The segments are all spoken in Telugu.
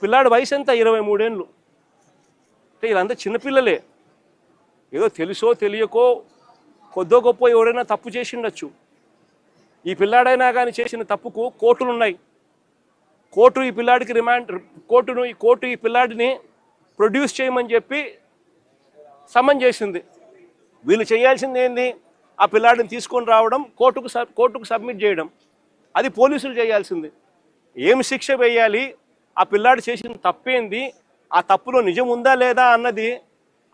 పిల్లాడి వయసు ఎంత? 23 ఏళ్ళు. అంటే వీళ్ళంతా చిన్నపిల్లలే. ఏదో తెలుసో తెలియకో కొద్దో గొప్ప ఎవరైనా తప్పు చేసి ఉండొచ్చు. ఈ పిల్లాడైనా కానీ చేసిన తప్పుకు కోర్టులు ఉన్నాయి. కోర్టు ఈ పిల్లాడికి కోర్టు ఈ పిల్లాడిని ప్రొడ్యూస్ చేయమని చెప్పి సమన్ చేసింది. వీళ్ళు చేయాల్సింది ఏంది? ఆ పిల్లాడిని తీసుకొని రావడం, కోర్టుకు సబ్మిట్ చేయడం. అది పోలీసులు చేయాల్సింది. ఏం శిక్ష వేయాలి, ఆ పిల్లాడు చేసిన తప్పేంది, ఆ తప్పులో నిజం ఉందా లేదా అన్నది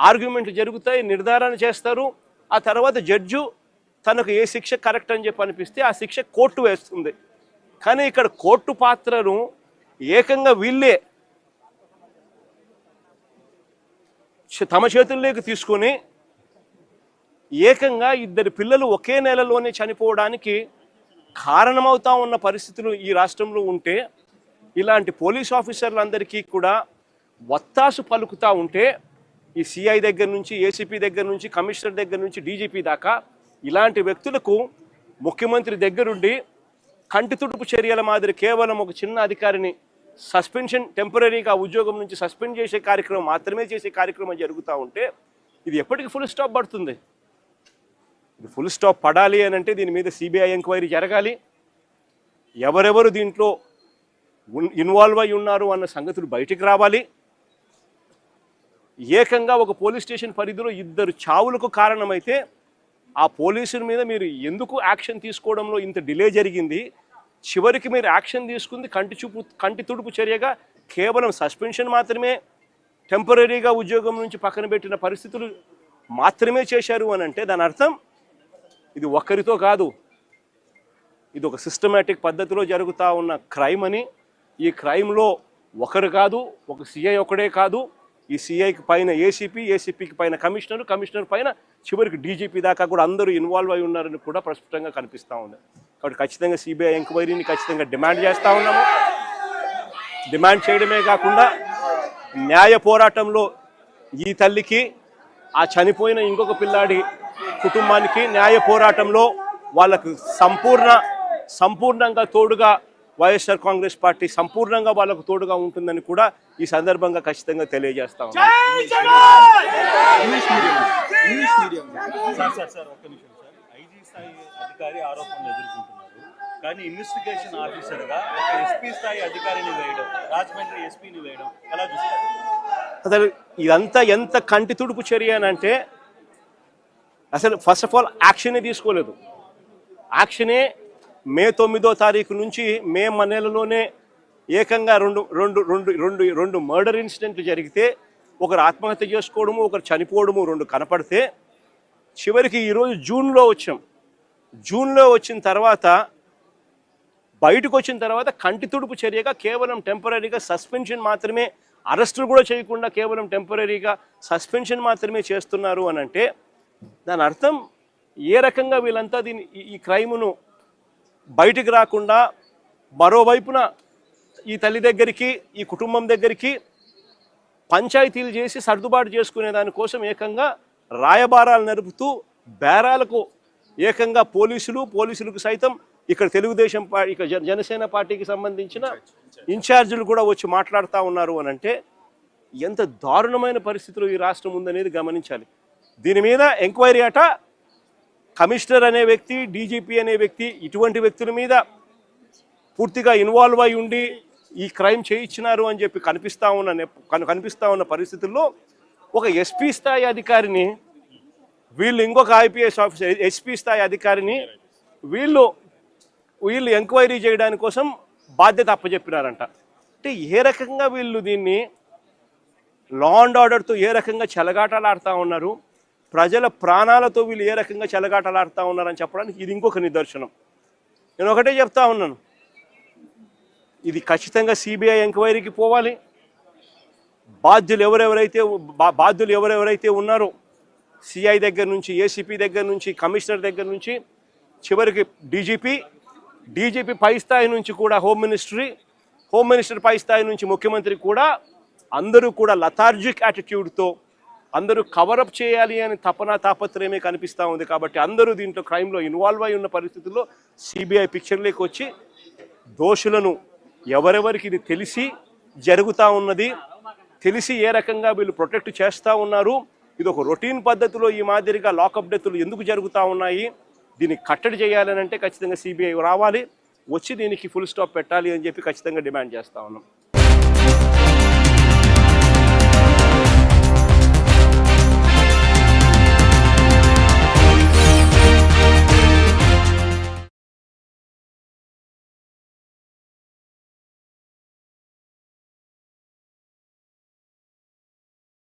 ఆర్గ్యుమెంట్లు జరుగుతాయి, నిర్ధారణ చేస్తారు. ఆ తర్వాత జడ్జు తనకు ఏ శిక్ష కరెక్ట్ అని చెప్పి అనిపిస్తే ఆ శిక్ష కోర్టు వేస్తుంది. కానీ ఇక్కడ కోర్టు పాత్రను ఏకంగా వీళ్ళే తమ చేతుల్లోకి తీసుకొని ఏకంగా 2 పిల్లలు ఒకే నెలలోనే చనిపోవడానికి కారణమవుతా ఉన్న పరిస్థితులు ఈ రాష్ట్రంలో ఉంటే, ఇలాంటి పోలీస్ ఆఫీసర్లందరికీ కూడా వత్తాసు పలుకుతూ ఉంటే, ఈ సిఐ దగ్గర నుంచి, ఏసీపీ దగ్గర నుంచి, కమిషనర్ దగ్గర నుంచి, డీజీపీ దాకా ఇలాంటి వ్యక్తులకు ముఖ్యమంత్రి దగ్గరుండి కంటి తుడుపు చర్యల మాదిరి కేవలం ఒక చిన్న అధికారిని సస్పెన్షన్, టెంపరీగా ఉద్యోగం నుంచి సస్పెండ్ చేసే కార్యక్రమం మాత్రమే చేసే కార్యక్రమం జరుగుతూ ఉంటే ఇది ఎప్పటికీ ఫుల్ స్టాప్ పడుతుంది? ఇది ఫుల్ స్టాప్ పడాలి అని అంటే దీని మీద సిబిఐ ఎంక్వైరీ జరగాలి. ఎవరెవరు దీంట్లో ఇన్వాల్వ్ అయి ఉన్నారు అన్న సంగతులు బయటికి రావాలి. ఏకంగా ఒక పోలీస్ స్టేషన్ పరిధిలో 2 చావులకు కారణమైతే ఆ పోలీసుల మీద మీరు ఎందుకు యాక్షన్ తీసుకోవడంలో ఇంత డిలే జరిగింది? చివరికి మీరు యాక్షన్ తీసుకుంది కంటి తుడుపు చర్యగా కేవలం సస్పెన్షన్ మాత్రమే, టెంపరీగా ఉద్యోగం నుంచి పక్కన పెట్టిన పరిస్థితులు మాత్రమే చేశారు అని అంటే దాని అర్థం ఇది ఒక్కరితో కాదు, ఇది ఒక సిస్టమేటిక్ పద్ధతిలో జరుగుతూ ఉన్న క్రైమ్ అని. ఈ క్రైమ్లో ఒకరు కాదు, ఒక సిఐ ఒకడే కాదు, ఈ సిఐకి పైన ఏసీపీకి పైన కమిషనర్ పైన చివరికి డీజీపీ దాకా కూడా అందరూ ఇన్వాల్వ్ అయి ఉన్నారని కూడా ప్రస్ఫుటంగా కనిపిస్తూ ఉంది. కాబట్టి ఖచ్చితంగా సిబిఐ ఎంక్వైరీని ఖచ్చితంగా డిమాండ్ చేస్తూ ఉన్నాము. డిమాండ్ చేయడమే కాకుండా న్యాయ పోరాటంలో ఈ తల్లికి, ఆ చనిపోయిన ఇంకొక పిల్లాడి కుటుంబానికి న్యాయ పోరాటంలో వాళ్ళకు సంపూర్ణంగా తోడుగా వైఎస్ఆర్ కాంగ్రెస్ పార్టీ సంపూర్ణంగా వాళ్ళకు తోడుగా ఉంటుందని కూడా ఈ సందర్భంగా ఖచ్చితంగా తెలియజేస్తా ఉన్నాం. కానీ ఇన్వెస్టిగేషన్ ఆఫీసర్గా ఒక ఎస్పీ స్థాయి అధికారిని వేయడం, రాజమండ్రి ఎస్పీని వేయడం ఎలా చూస్తారు? అసలు ఇదంతా ఎంత కంటి తుడుపు చర్య అని అంటే, అసలు ఫస్ట్ ఆఫ్ ఆల్ యాక్షనే తీసుకోలేదు. యాక్షనే మే 9వ తారీఖు నుంచి మే నెలలోనే ఏకంగా రెండు మర్డర్ ఇన్సిడెంట్లు జరిగితే, ఒకరు ఆత్మహత్య చేసుకోవడము, ఒకరు చనిపోవడము 2 కనపడితే, చివరికి ఈరోజు జూన్లో వచ్చిన తర్వాత బయటకు వచ్చిన తర్వాత కంటి తుడుపు చర్యగా కేవలం టెంపరీగా సస్పెన్షన్ మాత్రమే, అరెస్టులు కూడా చేయకుండా కేవలం టెంపరీగా సస్పెన్షన్ మాత్రమే చేస్తున్నారు అని అంటే దాని అర్థం ఏ రకంగా వీళ్ళంతా ఈ క్రైమును బయటికి రాకుండా మరోవైపున ఈ తల్లి దగ్గరికి, ఈ కుటుంబం దగ్గరికి పంచాయతీలు చేసి సర్దుబాటు చేసుకునే దానికోసం ఏకంగా రాయబారాలు నడుపుతూ బేరాలకు ఏకంగా పోలీసులకు సైతం ఇక్కడ తెలుగుదేశం పార్టీ, ఇక జనసేన పార్టీకి సంబంధించిన ఇన్ఛార్జీలు కూడా వచ్చి మాట్లాడుతూ ఉన్నారు అని అంటే ఎంత దారుణమైన పరిస్థితులు ఈ రాష్ట్రం ఉందనేది గమనించాలి. దీని మీద ఎంక్వైరీ అట కమిషనర్ అనే వ్యక్తి, డీజీపీ అనే వ్యక్తి, ఇటువంటి వ్యక్తుల మీద పూర్తిగా ఇన్వాల్వ్ అయి ఉండి ఈ క్రైమ్ చేయించినారు అని చెప్పి కనిపిస్తూ ఉన్న పరిస్థితుల్లో ఒక ఎస్పీ స్థాయి అధికారిని, వీళ్ళు ఇంకొక ఐపీఎస్ ఆఫీసర్ ఎస్పీ స్థాయి అధికారిని వీళ్ళు ఎంక్వైరీ చేయడానికి కోసం బాధ్యత అప్పచెప్పినారంట. అంటే ఏ రకంగా వీళ్ళు దీన్ని లా అండ్ ఆర్డర్తో ఏ రకంగా చెలగాటలాడుతూ ఉన్నారు, ప్రజల ప్రాణాలతో వీళ్ళు ఏ రకంగా చెలగాటలాడుతూ ఉన్నారని చెప్పడానికి ఇది ఇంకొక నిదర్శనం. నేను ఒకటే చెప్తా ఉన్నాను, ఇది ఖచ్చితంగా సిబిఐ ఎంక్వైరీకి పోవాలి. బాధ్యులు ఎవరెవరైతే ఉన్నారో సిఐ దగ్గర నుంచి, ఏసీపీ దగ్గర నుంచి, కమిషనర్ దగ్గర నుంచి చివరికి డీజీపీ పై స్థాయి నుంచి కూడా హోమ్ మినిస్టర్ పై స్థాయి నుంచి ముఖ్యమంత్రి కూడా అందరూ కూడా లథార్జిక్ యాటిట్యూడ్తో అందరూ కవరప్ చేయాలి అని తాపత్రయమే కనిపిస్తూ ఉంది. కాబట్టి అందరూ దీంట్లో క్రైమ్లో ఇన్వాల్వ్ అయి ఉన్న పరిస్థితుల్లో సిబిఐ పిక్చర్లోకి వచ్చి దోషులను ఎవరెవరికి ఇది తెలిసి జరుగుతూ ఉన్నది, తెలిసి ఏ రకంగా వీళ్ళు ప్రొటెక్ట్ చేస్తూ ఉన్నారు, ఇది ఒక రొటీన్ పద్ధతిలో ఈ మాదిరిగా లాకప్ డెత్తులు ఎందుకు జరుగుతూ ఉన్నాయి, దీన్ని కట్టడి చేయాలని అంటే ఖచ్చితంగా సిబిఐ రావాలి, వచ్చి దీనికి ఫుల్ స్టాప్ పెట్టాలి అని చెప్పి ఖచ్చితంగా డిమాండ్ చేస్తూ ఉన్నాం.